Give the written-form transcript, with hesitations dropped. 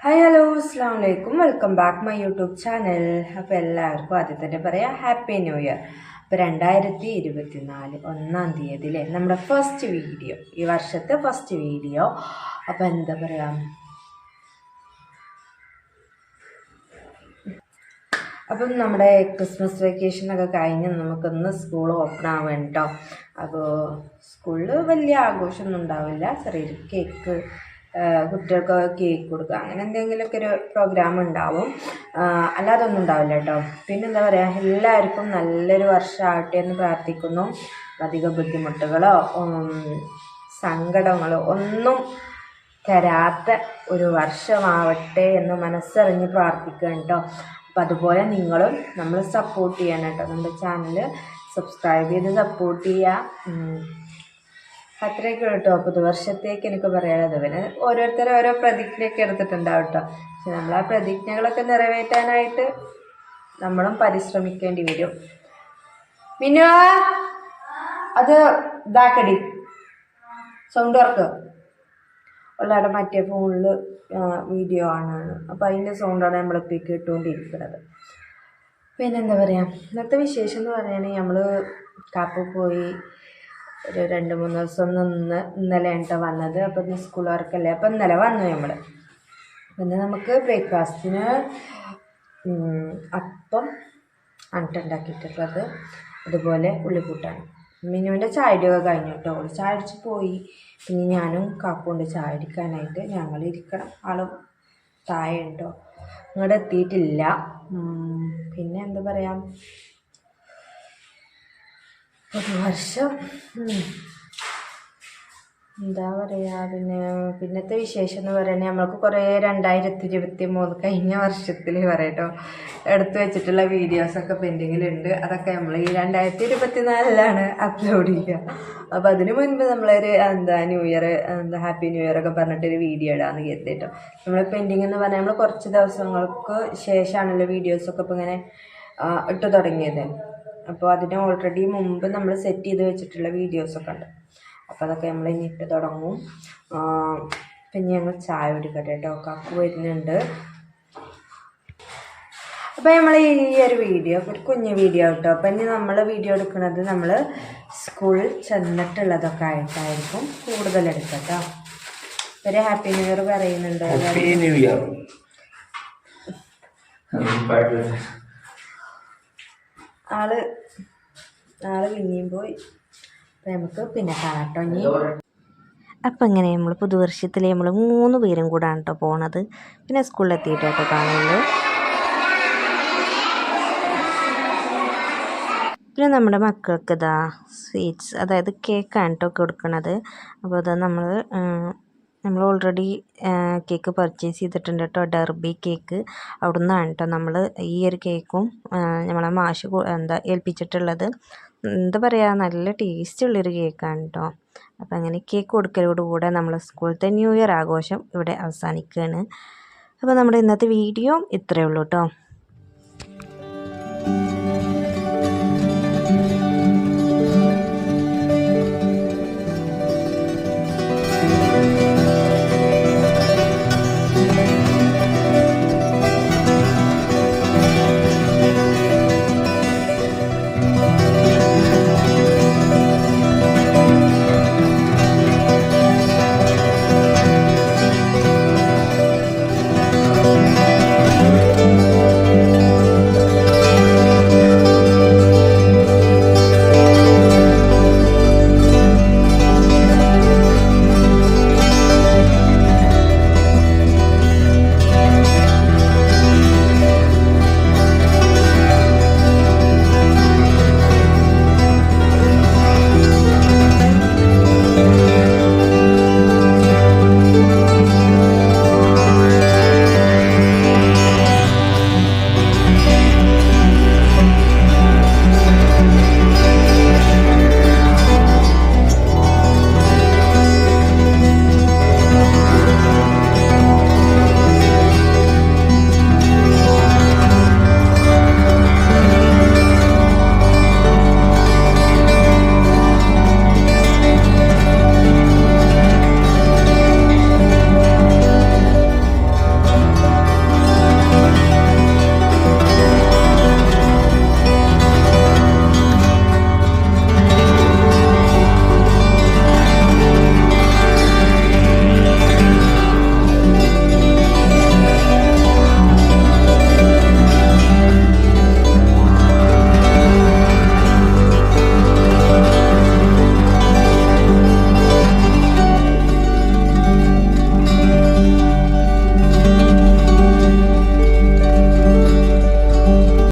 Hi hello അസ്സാം വലൈക്കും welcome back my YouTube channel. അപ്പോൾ എല്ലാവർക്കും ആദ്യം തന്നെ പറയാം ഹാപ്പി ന്യൂ ഇയർ. അപ്പോൾ 2024 1-ാം തീയതിയിലെ നമ്മുടെ ഫസ്റ്റ് വീഡിയോ, ഈ വർഷത്തെ ഫസ്റ്റ് വീഡിയോ. അപ്പോൾ എന്താ പറയുക, അപ്പം നമ്മുടെ ക്രിസ്മസ് വെക്കേഷനൊക്കെ കഴിഞ്ഞ് നമുക്കൊന്ന് സ്കൂൾ ഓപ്പൺ ആവുക കേട്ടോ. അപ്പോൾ സ്കൂളിൽ വലിയ ആഘോഷമൊന്നും ഉണ്ടാവില്ല, ചെറിയൊരു കേക്ക്, കുട്ടികൾക്ക് കേക്ക് കൊടുക്കുക, അങ്ങനെ എന്തെങ്കിലുമൊക്കെ ഒരു പ്രോഗ്രാം ഉണ്ടാവും, അല്ലാതെ ഒന്നും ഉണ്ടാവില്ല കേട്ടോ. പിന്നെ എന്താ പറയുക, എല്ലാവർക്കും നല്ലൊരു വർഷമാവട്ടെ എന്ന് പ്രാർത്ഥിക്കുന്നു. അധികം ബുദ്ധിമുട്ടുകളോ സങ്കടങ്ങളോ ഒന്നും തരാത്ത ഒരു വർഷമാവട്ടെ എന്ന് മനസ്സറിഞ്ഞ് പ്രാർത്ഥിക്കുക കേട്ടോ. അപ്പം അതുപോലെ നിങ്ങളും നമ്മൾ സപ്പോർട്ട് ചെയ്യണം കേട്ടോ. നമ്മുടെ ചാനൽ സബ്സ്ക്രൈബ് ചെയ്ത് സപ്പോർട്ട് ചെയ്യുക. അത്രയൊക്കെ കേട്ടോ പുതുവർഷത്തേക്ക് എനിക്ക് പറയാനുള്ളത്. പിന്നെ ഓരോരുത്തരും ഓരോ പ്രതിജ്ഞയൊക്കെ എടുത്തിട്ടുണ്ടാവും കേട്ടോ. പക്ഷെ നമ്മൾ ആ പ്രതിജ്ഞകളൊക്കെ നിറവേറ്റാനായിട്ട് നമ്മളും പരിശ്രമിക്കേണ്ടി വരും. പിന്നെ അത് ഇതാക്കടി, സൗണ്ട് വർക്ക് ഉള്ളവിടെ മറ്റേ ഫോണിൽ വീഡിയോ ആണ്, അപ്പോൾ അതിൻ്റെ സൗണ്ടാണ് നമ്മളിപ്പോൾ കേട്ടുകൊണ്ടിരിക്കുന്നത്. പിന്നെന്താ പറയുക, ഇന്നത്തെ വിശേഷം എന്ന് പറയുകയാണെങ്കിൽ നമ്മൾ കാപ്പ് പോയി ഒരു 2-3 ദിവസം നിന്ന് ഇന്നലെ കേട്ടോ വന്നത്. അപ്പോൾ ഇന്ന് സ്കൂൾ വർക്കല്ലേ, അപ്പോൾ ഇന്നലെ വന്നു നമ്മൾ. പിന്നെ നമുക്ക് ബ്രേക്ക്ഫാസ്റ്റിന് അപ്പം ഉണ്ടാക്കിയിട്ടുള്ളത്, അതുപോലെ ഉള്ളിക്കൂട്ടാണ്. മിനുവിൻ്റെ ചായടിയൊക്കെ കഴിഞ്ഞു കേട്ടോ. ചായ അടിച്ച് പോയി. പിന്നെ ഞാനും കാക്കുകൊണ്ട് ചായ അടിക്കാനായിട്ട് ഞങ്ങൾ ഇരിക്കണം. ആളും താഴെ ഉണ്ടോ, ഇങ്ങോട്ട് എത്തിയിട്ടില്ല. പിന്നെ എന്താ പറയുക, പുതുവർഷം എന്താ പറയുക, പിന്നത്തെ വിശേഷം എന്ന് പറയുന്നത് നമ്മൾക്ക് കുറേ 2023 കഴിഞ്ഞ വർഷത്തിൽ പറയട്ടോ എടുത്തു വെച്ചിട്ടുള്ള വീഡിയോസൊക്കെ പെൻഡിങ്ങിലുണ്ട്. അതൊക്കെ നമ്മൾ ഈ 2024 അപ്ലോഡ് ചെയ്യുക. അപ്പോൾ അതിന് മുൻപ് നമ്മളൊരു new year happy new year ഒക്കെ പറഞ്ഞിട്ടൊരു വീഡിയോ ഇടാമെന്ന് കരുതിട്ടോ. നമ്മൾ പെൻഡിങ് എന്ന് പറഞ്ഞാൽ നമ്മൾ കുറച്ച് ദിവസങ്ങൾക്ക് ശേഷമാണല്ലോ വീഡിയോസൊക്കെ ഇപ്പോൾ ഇങ്ങനെ ഇട്ട് തുടങ്ങിയത്. അപ്പോൾ അതിന് ഓൾറെഡി മുമ്പ് നമ്മൾ സെറ്റ് ചെയ്ത് വെച്ചിട്ടുള്ള വീഡിയോസൊക്കെ ഉണ്ട്. അപ്പോൾ അതൊക്കെ നമ്മൾ ഇനി ഇട്ട് തുടങ്ങും. പിന്നെ ഞങ്ങൾ ചായ കുടിക്കട്ടെ കേട്ടോ, കാക്കു വരുന്നുണ്ട്. അപ്പോൾ നമ്മൾ ഈ ഒരു വീഡിയോ ഒരു കുഞ്ഞു വീഡിയോ കേട്ടോ. അപ്പം ഇനി നമ്മൾ വീഡിയോ എടുക്കുന്നത് നമ്മൾ സ്കൂളിൽ ചെന്നിട്ടുള്ളതൊക്കെ ആയിട്ടായിരിക്കും കൂടുതൽ എടുക്കട്ടോ. ഒരു ഹാപ്പി ന്യൂ ഇയർ പറയുന്നുണ്ട്. ആള് പിന്നെയും പോയി. അപ്പം നമുക്ക് പിന്നെ കാണാട്ടോ ഇനി. അപ്പം ഇങ്ങനെ നമ്മൾ പുതുവർഷത്തിൽ നമ്മൾ 3 പേരും കൂടാണ് കേട്ടോ പോണത്. പിന്നെ സ്കൂളിലെത്തിയിട്ട് കേട്ടോ കാണുള്ളൂ. പിന്നെ നമ്മുടെ മക്കൾക്ക് ഇതാ സ്വീറ്റ്സ്, അതായത് കേക്കാണ് കേട്ടോ കൊടുക്കണത്. അപ്പോൾ അത് നമ്മൾ ഓൾറെഡി കേക്ക് പർച്ചേസ് ചെയ്തിട്ടുണ്ട് കേട്ടോ, ഡർബി കേക്ക്. അവിടെ നിന്നാണ് കേട്ടോ നമ്മൾ ഈ ഒരു കേക്കും നമ്മളെ മാഷ് ഏൽപ്പിച്ചിട്ടുള്ളത്. എന്താ പറയുക, നല്ല ടേസ്റ്റുള്ളൊരു കേക്കാണ് കേട്ടോ. അപ്പോൾ അങ്ങനെ കേക്ക് കൊടുക്കലോടുകൂടെ നമ്മളെ സ്കൂളത്തെ ന്യൂ ഇയർ ആഘോഷം ഇവിടെ അവസാനിക്കുകയാണ്. അപ്പോൾ നമ്മുടെ ഇന്നത്തെ വീഡിയോ ഇത്രയേ ഉള്ളൂ കേട്ടോ.